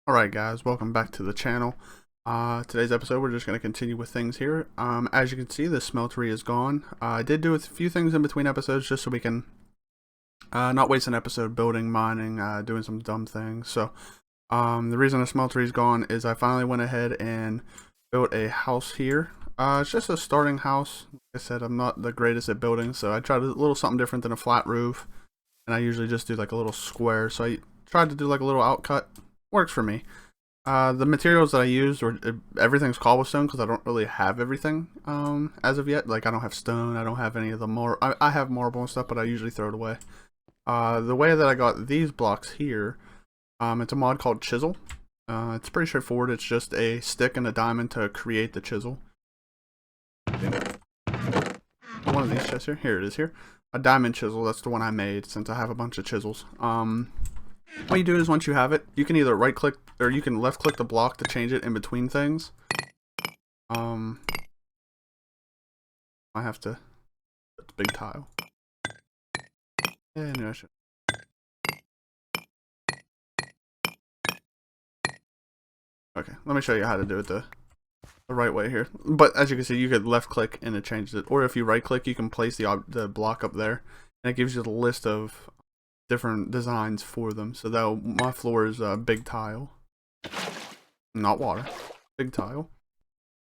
Alright guys, welcome back to the channel. Today's episode we're just going to continue with things here. As you can see, the smeltery is gone. I did do a few things in between episodes just so we can not waste an episode building, mining, doing some dumb things. So the reason the smeltery is gone is I finally went ahead and built a house here. It's just a starting house. Like I said, I'm not the greatest at building, so I tried a little something different than a flat roof. And I usually just do like a little square, so I tried to do like a little outcut. Works for me. The materials that I used were everything's cobblestone because I don't really have everything as of yet. Like I don't have stone, I don't have any of the more. I have marble and stuff, but I usually throw it away. The way that I got these blocks here, it's a mod called Chisel. It's pretty straightforward. It's just a stick and a diamond to create the chisel. One of these chests here. Here it is here. A diamond chisel. That's the one I made since I have a bunch of chisels. What you do is once you have it, you can either right click or you can left click the block to change it in between things. I have to put the big tile. And I should. Okay, let me show you how to do it the right way here. But as you can see, you could left click and it changes it. Or if you right click, you can place the block up there. And it gives you the list of different designs for them. So that my floor is a big tile, not water, big tile.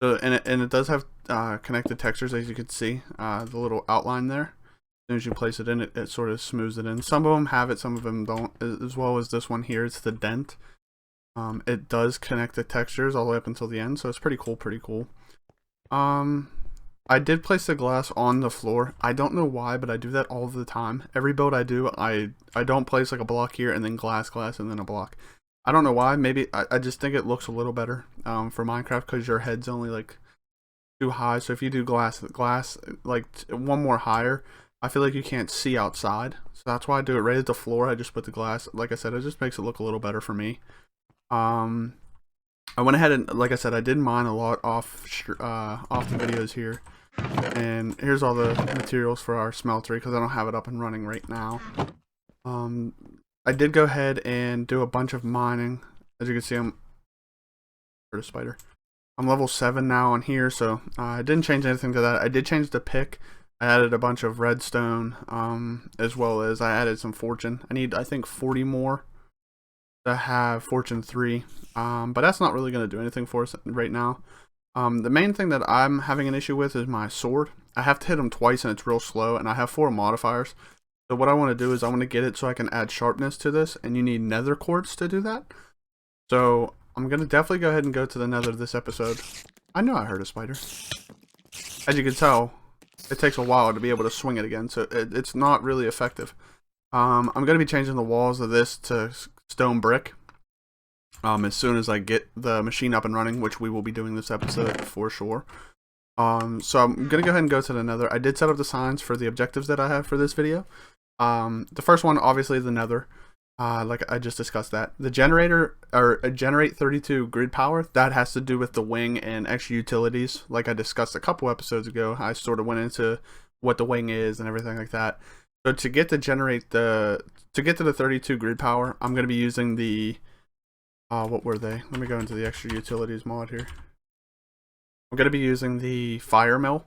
So and it does have connected textures, as you can see, the little outline there. As soon as you place it in, it sort of smooths it in. Some of them have it, some of them don't. As well as this one here, it's the dent. It does connect the textures all the way up until the end, so it's pretty cool. Pretty cool. I did place the glass on the floor. I don't know why, but I do that all the time. Every build I do, I don't place like a block here and then glass, and then a block. I don't know why. Maybe I just think it looks a little better for Minecraft because your head's only like too high. So if you do glass like one more higher, I feel like you can't see outside. So that's why I do it right at the floor. I just put the glass. Like I said, it just makes it look a little better for me. I went ahead and, like I said, I did mine a lot off the videos here. And here's all the materials for our smeltery because I don't have it up and running right now. I did go ahead and do a bunch of mining. As you can see, I'm a spider. I'm level 7 now on here, so I didn't change anything to that. I did change the pick. I added a bunch of redstone, as well as I added some fortune. I need, I think, 40 more to have fortune 3, but that's not really going to do anything for us right now. The main thing that I'm having an issue with is my sword. I have to hit them twice and it's real slow, and I have 4 modifiers. So what I want to do is I want to get it so I can add sharpness to this, and you need nether quartz to do that. So I'm going to definitely go ahead and go to the nether this episode. I know I heard a spider. As you can tell, it takes a while to be able to swing it again, so it's not really effective. I'm going to be changing the walls of this to stone brick. As soon as I get the machine up and running, which we will be doing this episode for sure. So I'm going to go ahead and go to the nether. I did set up the signs for the objectives that I have for this video. The first one, obviously, the nether. Like I just discussed that. The generator, or generate 32 grid power, that has to do with the wing and extra utilities. Like I discussed a couple episodes ago, I sort of went into what the wing is and everything like that. So to get to the 32 grid power, I'm going to be using the what were they? Let me go into the extra utilities mod here. I'm going to be using the fire mill.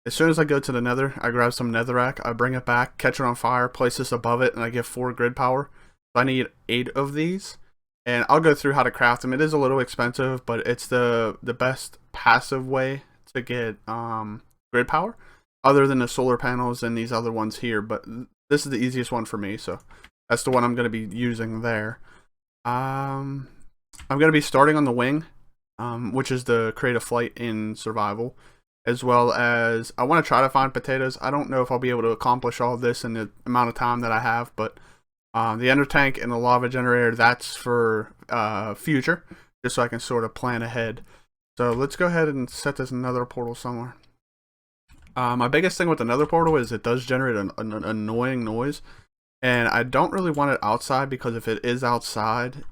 As soon as I go to the nether, I grab some netherrack, I bring it back, catch it on fire, place this above it, and I get 4 grid power. So I need 8 of these, and I'll go through how to craft them. It is a little expensive, but it's the best passive way to get grid power, other than the solar panels and these other ones here. But this is the easiest one for me, so that's the one I'm going to be using there. I'm going to be starting on the wing, which is the create a flight in survival, as well as I want to try to find potatoes. I don't know if I'll be able to accomplish all of this in the amount of time that I have, but the ender tank and the lava generator, that's for future, just so I can sort of plan ahead. So let's go ahead and set this nether portal somewhere. My biggest thing with the nether portal is it does generate an annoying noise. And I don't really want it outside because if it is outside,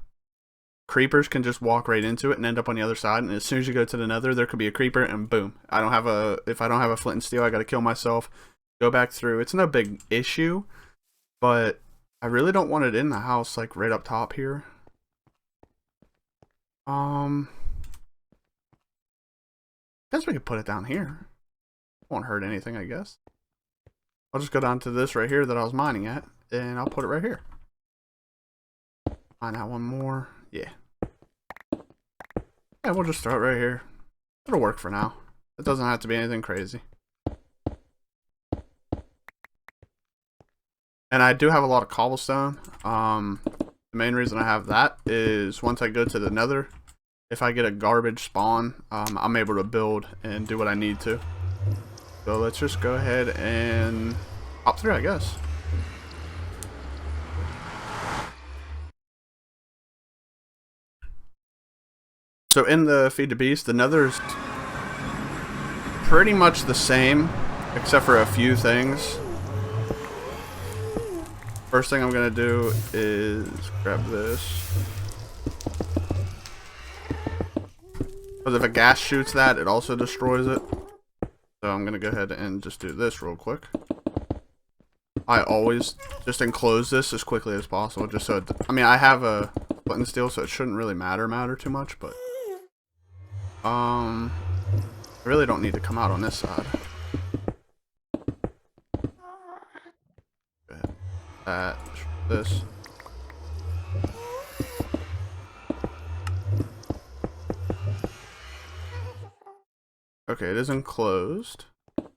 creepers can just walk right into it and end up on the other side. And as soon as you go to the nether, there could be a creeper and boom. If I don't have a flint and steel, I got to kill myself, go back through. It's no big issue, but I really don't want it in the house, like right up top here. Guess we could put it down here. Won't hurt anything, I guess. I'll just go down to this right here that I was mining at, and I'll put it right here. Mine out one more. Yeah. Yeah, we'll just throw it right here. It'll work for now. It doesn't have to be anything crazy. And I do have a lot of cobblestone. The main reason I have that is once I go to the nether, if I get a garbage spawn, I'm able to build and do what I need to. So let's just go ahead and hop through, I guess. So in the Feed the Beast, the nether's pretty much the same, except for a few things. First thing I'm gonna do is grab this. Because if a gas shoots that, it also destroys it. So I'm gonna go ahead and just do this real quick. I always just enclose this as quickly as possible, just so I mean, I have a flint and steel, so it shouldn't really matter too much, but I really don't need to come out on this side. Go ahead. This. Okay, it is enclosed. But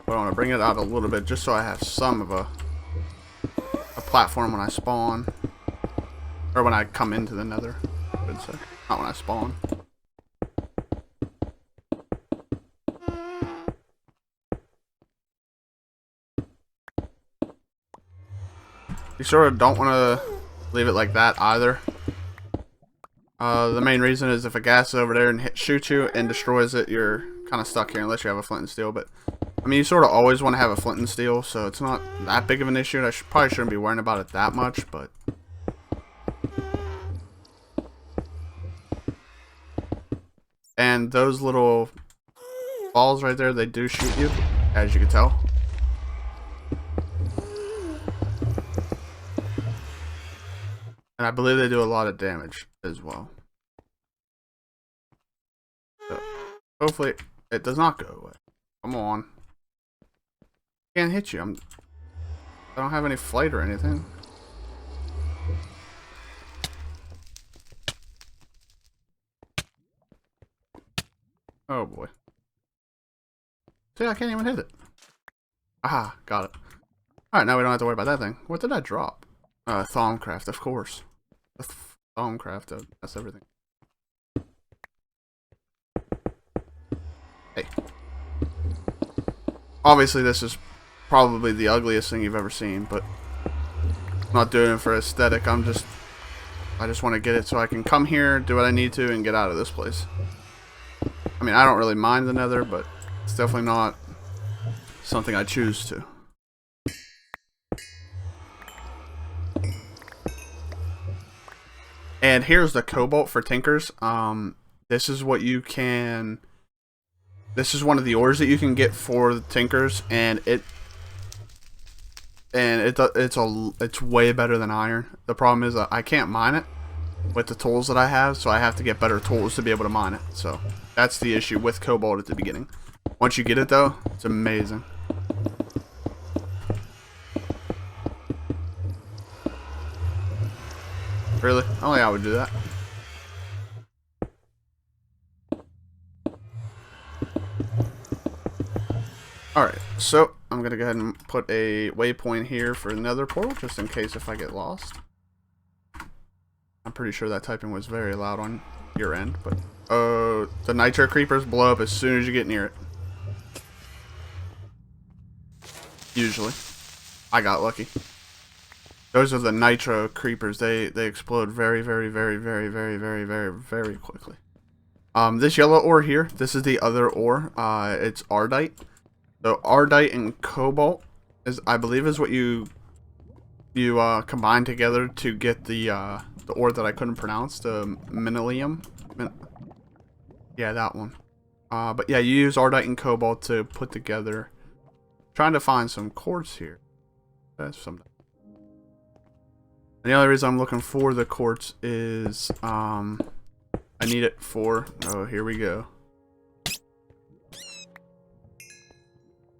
I want to bring it out a little bit just so I have some of a platform when I spawn. Or when I come into the nether, I would say. Not when I spawn. You sort of don't want to leave it like that either. The main reason is if a gas is over there and shoots you and destroys it, you're kind of stuck here unless you have a flint and steel. But I mean, you sort of always want to have a flint and steel, so it's not that big of an issue. I probably shouldn't be worrying about it that much, but and those little balls right there, they do shoot you, as you can tell. And I believe they do a lot of damage as well. So, hopefully it does not go away. Come on. Can't hit you. I don't have any flight or anything. Oh boy. See, I can't even hit it. Aha, got it. Alright, now we don't have to worry about that thing. What did I drop? Thaumcraft, of course. Thaumcraft, that's everything. Hey. Obviously, this is probably the ugliest thing you've ever seen, but I'm not doing it for aesthetic. I just want to get it so I can come here, do what I need to, and get out of this place. I mean, I don't really mind the nether, but it's definitely not something I choose to. And here's the cobalt for tinkers. This is what you can. This is one of the ores that you can get for the tinkers, and it's way better than iron. The problem is I can't mine it with the tools that I have, so I have to get better tools to be able to mine it. So that's the issue with cobalt at the beginning. Once you get it though, it's amazing. Really? Only I would do that. Alright, so I'm going to go ahead and put a waypoint here for another portal, just in case if I get lost. I'm pretty sure that typing was very loud on your end, but... Oh, the nitro creepers blow up as soon as you get near it. Usually. I got lucky. Those are the nitro creepers. They explode very quickly. This yellow ore here, this is the other ore. It's ardite. So ardite and cobalt is, I believe, is what you combine together to get the ore that I couldn't pronounce, the mineralium. Yeah, that one. But yeah, you use ardite and cobalt to put together. Trying to find some quartz here. That's some. And the only reason I'm looking for the quartz is I need it for, oh, here we go.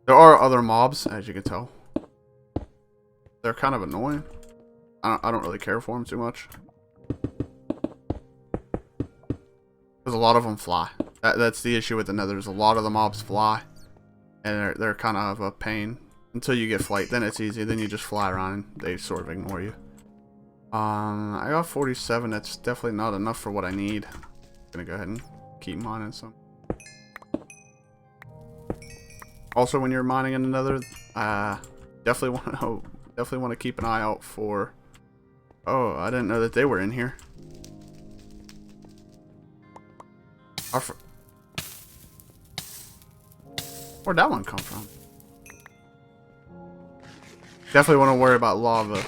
There are other mobs, as you can tell. They're kind of annoying. I don't really care for them too much. Because a lot of them fly. That's the issue with the nether. There's a lot of the mobs fly. And they're kind of a pain. Until you get flight, then it's easy. Then you just fly around and they sort of ignore you. I got 47. That's definitely not enough for what I need. I'm gonna go ahead and keep mining some. Also, when you're mining in another, definitely want to keep an eye out for. Oh, I didn't know that they were in here. Where'd that one come from? Definitely want to worry about lava.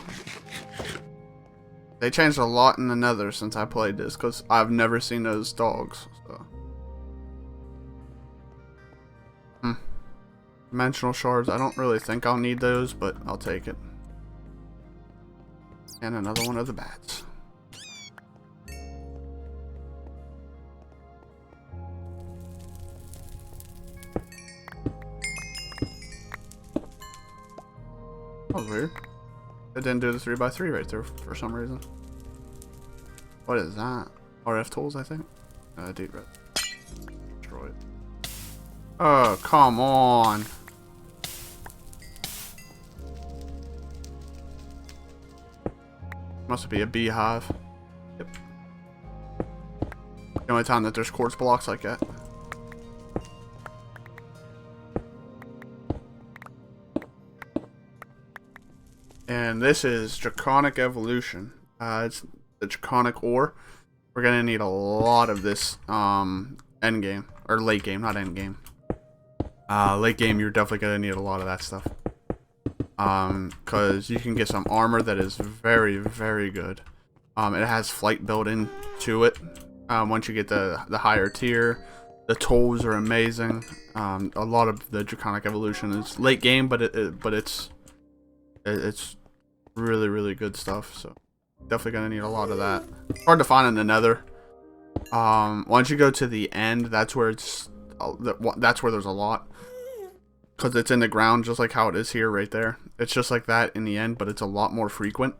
They changed a lot in the nether since I played this, because I've never seen those dogs. So. Dimensional shards. I don't really think I'll need those, but I'll take it. And another one of the bats. That was weird. It didn't do the 3x3 right there for some reason. What is that? RF tools, I think. Deep red. Destroy it. Oh, come on. Must be a beehive. Yep. The only time that there's quartz blocks like that. And this is Draconic Evolution. It's the Draconic ore. We're gonna need a lot of this end game. Or late game, not end game. Late game, you're definitely gonna need a lot of that stuff. Because you can get some armor that is very, very good. It has flight built into it. Once you get the higher tier, the tools are amazing. A lot of the Draconic Evolution is late game, but it's really, really good stuff. So definitely gonna need a lot of that. Hard to find in the nether. Once you go to the end, that's where there's a lot. Because it's in the ground, just like how it is here, right there. It's just like that in the end, but it's a lot more frequent.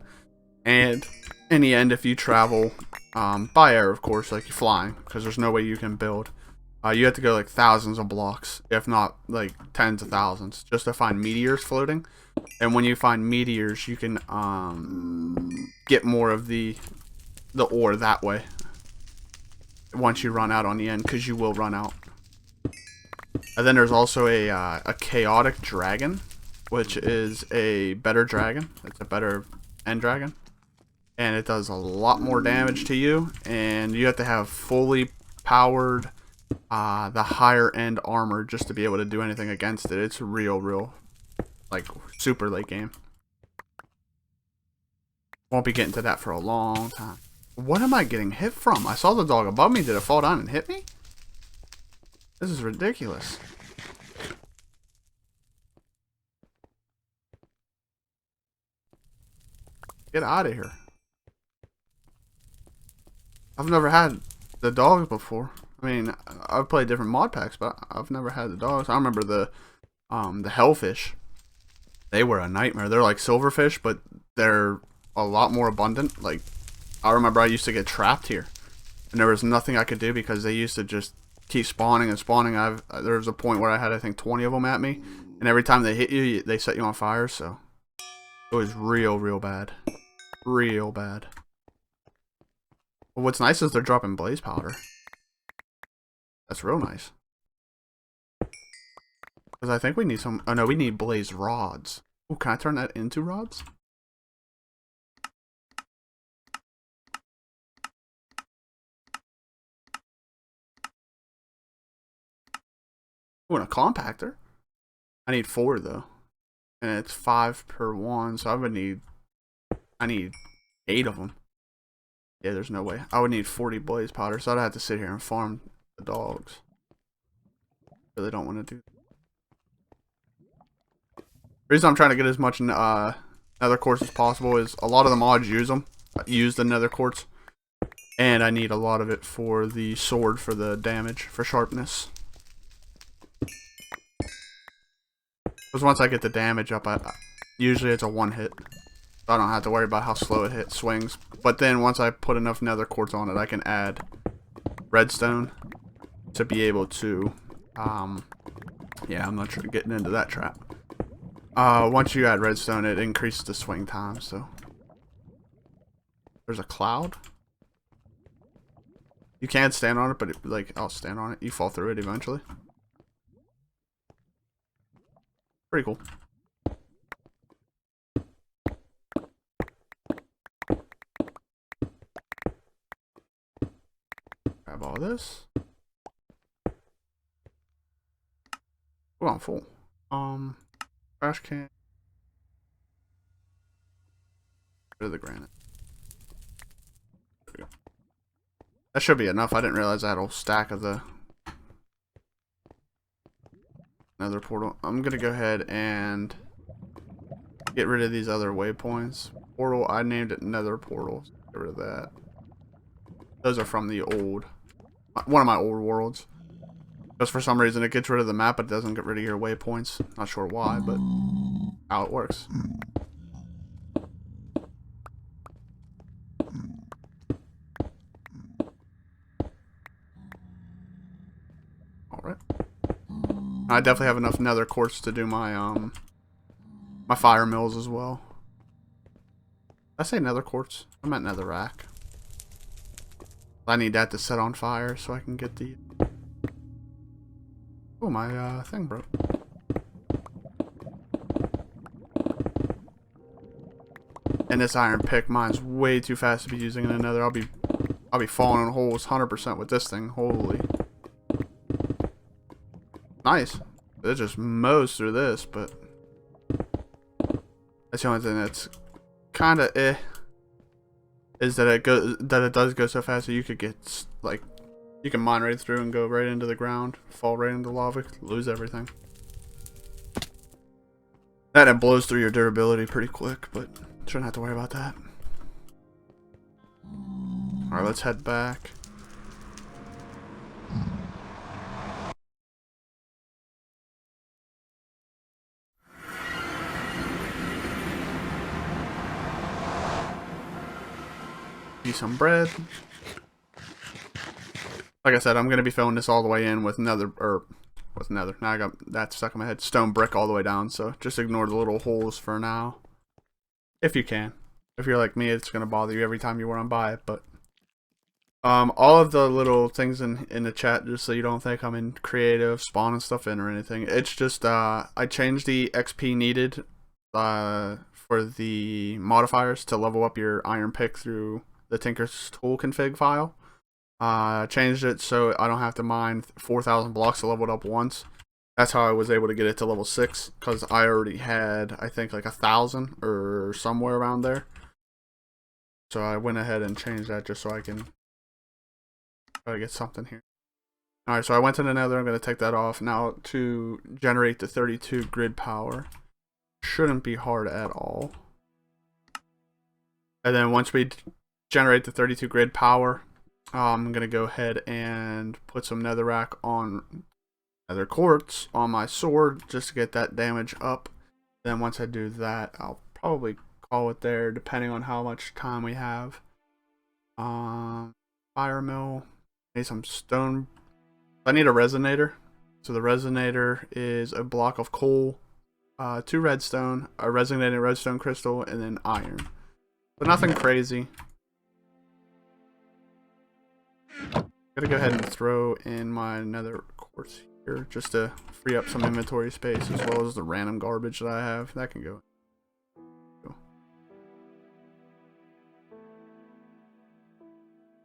And in the end, if you travel by air, of course, like you're flying, because there's no way you can build. You have to go like thousands of blocks, if not like tens of thousands, just to find meteors floating. And when you find meteors, you can get more of the ore that way. Once you run out on the end, because you will run out. And then there's also a chaotic dragon, which is a better dragon. It's a better end dragon. And it does a lot more damage to you. And you have to have fully powered the higher end armor just to be able to do anything against it. It's real, like, super late game. Won't be getting to that for a long time. What am I getting hit from? I saw the dog above me. Did it fall down and hit me? This is ridiculous. Get out of here. I've never had the dogs before. I mean, I've played different mod packs, but I've never had the dogs. I remember the hellfish. They were a nightmare. They're like silverfish, but they're a lot more abundant. Like, I remember I used to get trapped here, and there was nothing I could do because they used to just keep spawning and spawning. There was a point where I had, I think, 20 of them at me, and every time they hit you, they set you on fire. So it was real bad, real bad. But what's nice is they're dropping blaze powder. That's real nice. Because I think we need some. Oh no, we need blaze rods. Oh, can I turn that into rods? Oh, and a compactor. I need 4 though, and it's 5 per one, so I need 8 of them. Yeah, there's no way. I would need 40 blaze powder, so I'd have to sit here and farm the dogs. Really don't want to do. The reason I'm trying to get as much nether quartz as possible. Is a lot of the mods use the nether quartz, and I need a lot of it for the sword for the damage, for sharpness. Because once I get the damage up, usually it's a one hit. I don't have to worry about how slow it swings. But then once I put enough nether quartz on it, I can add redstone to be able to, yeah, I'm not getting into that trap. Once you add redstone, it increases the swing time, so. There's a cloud. You can't stand on it, but I'll stand on it. You fall through it eventually. Pretty cool. Grab all this. Oh, I'm full. Trash can. Rid of the granite. There we go. That should be enough. I didn't realize I had a whole stack of the nether portal. I'm gonna go ahead and get rid of these other waypoints. Portal, I named it nether portal. Get rid of that. Those are from the old, one of my old worlds. Just for some reason it gets rid of the map, but it doesn't get rid of your waypoints. Not sure why, but how it works. Alright. I definitely have enough nether quartz to do my my fire mills as well. Did I say nether quartz? I meant nether rack. I need that to set on fire so I can get the... Oh, my thing broke. And this iron pick, mine's way too fast to be using in another. I'll be falling in holes 100% with this thing. Holy. Nice. It just mows through this, but that's the only thing that's kind of is that it does go so fast that you could get you can mine right through and go right into the ground, fall right into lava, lose everything. That it blows through your durability pretty quick, but shouldn't have to worry about that. All right, let's head back. Eat some bread. Like I said, I'm gonna be filling this all the way in with nether. Now I got that stuck in my head. Stone brick all the way down. So just ignore the little holes for now, if you can. If you're like me, it's gonna bother you every time you run by it. But all of the little things in the chat, just so you don't think I'm in creative spawning stuff in or anything. It's just I changed the XP needed for the modifiers to level up your iron pick through the Tinker's Tool config file. Changed it so I don't have to mine 4,000 blocks to level it up once. That's how I was able to get it to level 6, because I already had, I think, like 1,000 or somewhere around there. So I went ahead and changed that just so I can try to get something here. Alright, so I went to the nether. I'm going to take that off. Now to generate the 32 grid power. Shouldn't be hard at all. And then once we generate the 32 grid power, I'm gonna go ahead and put some netherrack on nether quartz on my sword just to get that damage up. Then once I do that, I'll probably call it there, depending on how much time we have. Fire mill. Need some stone. I need a resonator. So the resonator is a block of coal, 2 redstone, a resonating redstone crystal, and then iron. But nothing crazy. Gotta go ahead and throw in my nether quartz here just to free up some inventory space, as well as the random garbage that I have. That can go.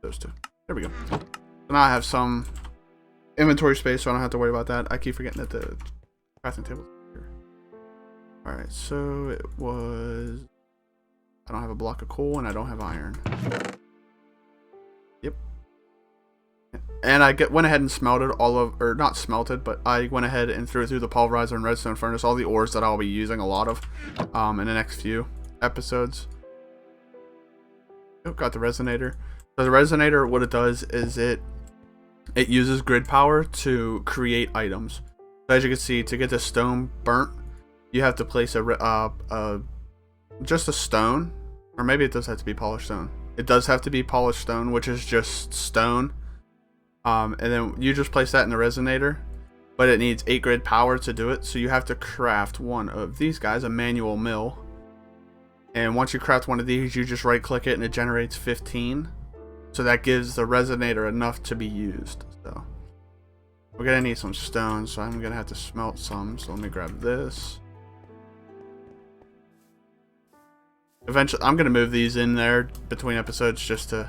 Those two. There we go. So now I have some inventory space, so I don't have to worry about that. I keep forgetting that the crafting table is here. Alright, so it was... I don't have a block of coal and I don't have iron. Yep. And I went ahead and smelted all of, or not smelted, but I went ahead and threw it through the pulverizer and redstone furnace, all the ores that I'll be using a lot of in the next few. episodes. Oh, got the resonator. So the resonator, what it does is it uses grid power to create items. So as you can see, to get the stone burnt, you have to place just a stone, or maybe it does have to be polished stone. It does have to be polished stone, which is just stone. And then you just place that in the resonator, but it needs 8 grid power to do it. So you have to craft one of these guys, a manual mill. And once you craft one of these, you just right click it and it generates 15. So that gives the resonator enough to be used. So we're gonna need some stone, so I'm gonna have to smelt some. So let me grab this. Eventually, I'm gonna move these in there between episodes just to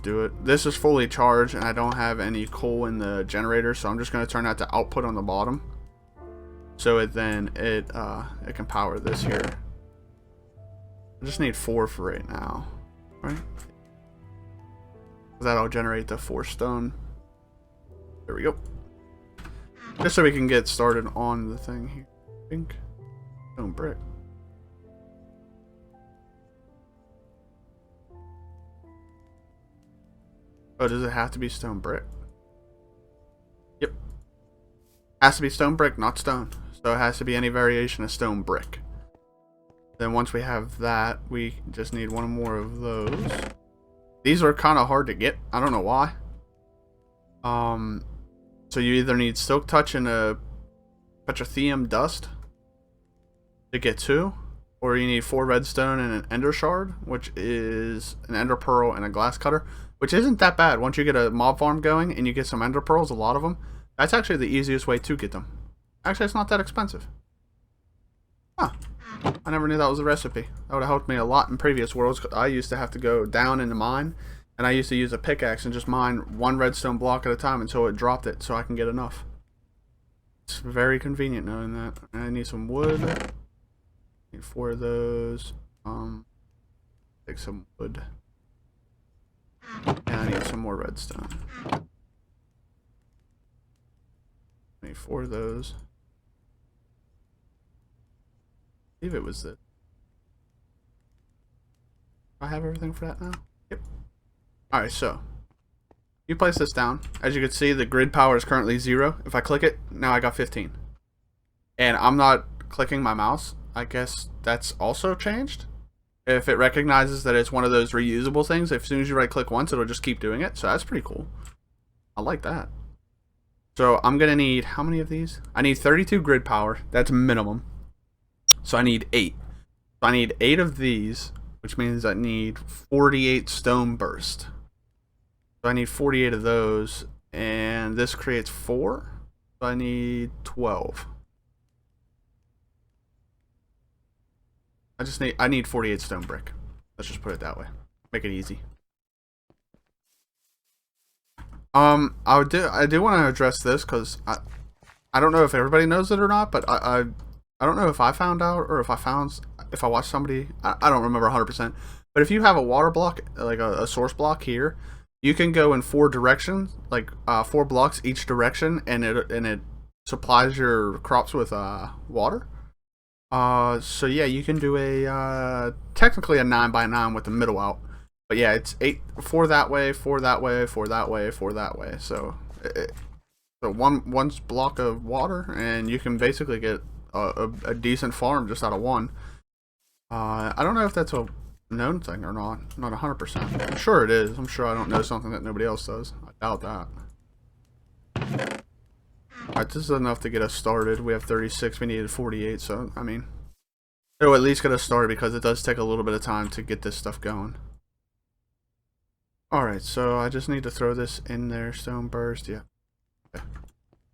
do it. This is fully charged and I don't have any coal in the generator, so I'm just gonna turn that to output on the bottom. So it can power this here. I just need 4 for right now, right? That'll generate the 4 stone. There we go. Just so we can get started on the thing here. I think stone brick. Oh, does it have to be stone brick? Yep. Has to be stone brick, not stone. So it has to be any variation of stone brick. Then once we have that, we just need one more of those. These are kind of hard to get. I don't know why. So you either need silk touch and a petroleum dust to get 2, or you need 4 redstone and an ender shard, which is an ender pearl and a glass cutter, which isn't that bad. Once you get a mob farm going and you get some ender pearls, a lot of them, that's actually the easiest way to get them. Actually, it's not that expensive. Huh. I never knew that was the recipe. That would have helped me a lot in previous worlds. I used to have to go down in the mine, and I used to use a pickaxe and just mine 1 redstone block at a time until it dropped it so I can get enough. It's very convenient knowing that. I need some wood. Need 4 of those. Take some wood. And I need some more redstone. I need 4 of those. I believe it was this. I have everything for that now? Yep. Alright, so you place this down. As you can see, the grid power is currently 0. If I click it, now I got 15. And I'm not clicking my mouse. I guess that's also changed. If it recognizes that it's one of those reusable things, as soon as you right click once, it'll just keep doing it. So that's pretty cool. I like that. So I'm going to need, how many of these? I need 32 grid power. That's minimum. So I need 8. So I need 8 of these, which means I need 48 stone burst. So I need 48 of those, and this creates 4. So I need 12. I need 48 stone brick. Let's just put it that way. Make it easy. I do want to address this because I don't know if everybody knows it or not, but I don't know if I found out or if I watched somebody. I don't remember 100%. But if you have a water block, like a source block here, you can go in 4 directions, like 4 blocks each direction, and it supplies your crops with water. So yeah, you can do a technically a 9x9 with the middle out, but yeah, it's 4 that way, 4 that way, 4 that way, 4 that way. So one block of water, and you can basically get a decent farm just out of 1. I don't know if that's a known thing or not. I'm not 100%. I'm sure it is. I'm sure I don't know something that nobody else does. I doubt that. Alright, this is enough to get us started. We have 36, we needed 48, so, I mean, it'll at least get us started because it does take a little bit of time to get this stuff going. Alright, so I just need to throw this in there, stone burst, yeah. Okay.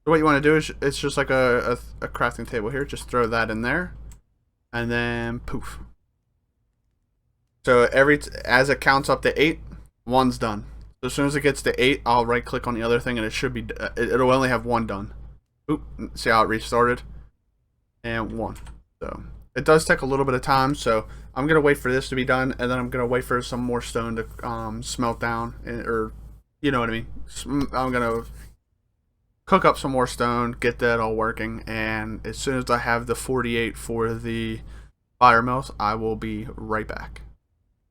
So what you want to do is, it's just like a crafting table here, just throw that in there, and then poof. So as it counts up to 8, 1's done. So as soon as it gets to 8, I'll right click on the other thing and it should be, it'll only have 1 done. Oop, see how it restarted? And 1. So it does take a little bit of time, so I'm gonna wait for this to be done, and then I'm gonna wait for some more stone to smelt down, or you know what I mean. I'm gonna cook up some more stone, get that all working, and as soon as I have the 48 for the fire mills, I will be right back.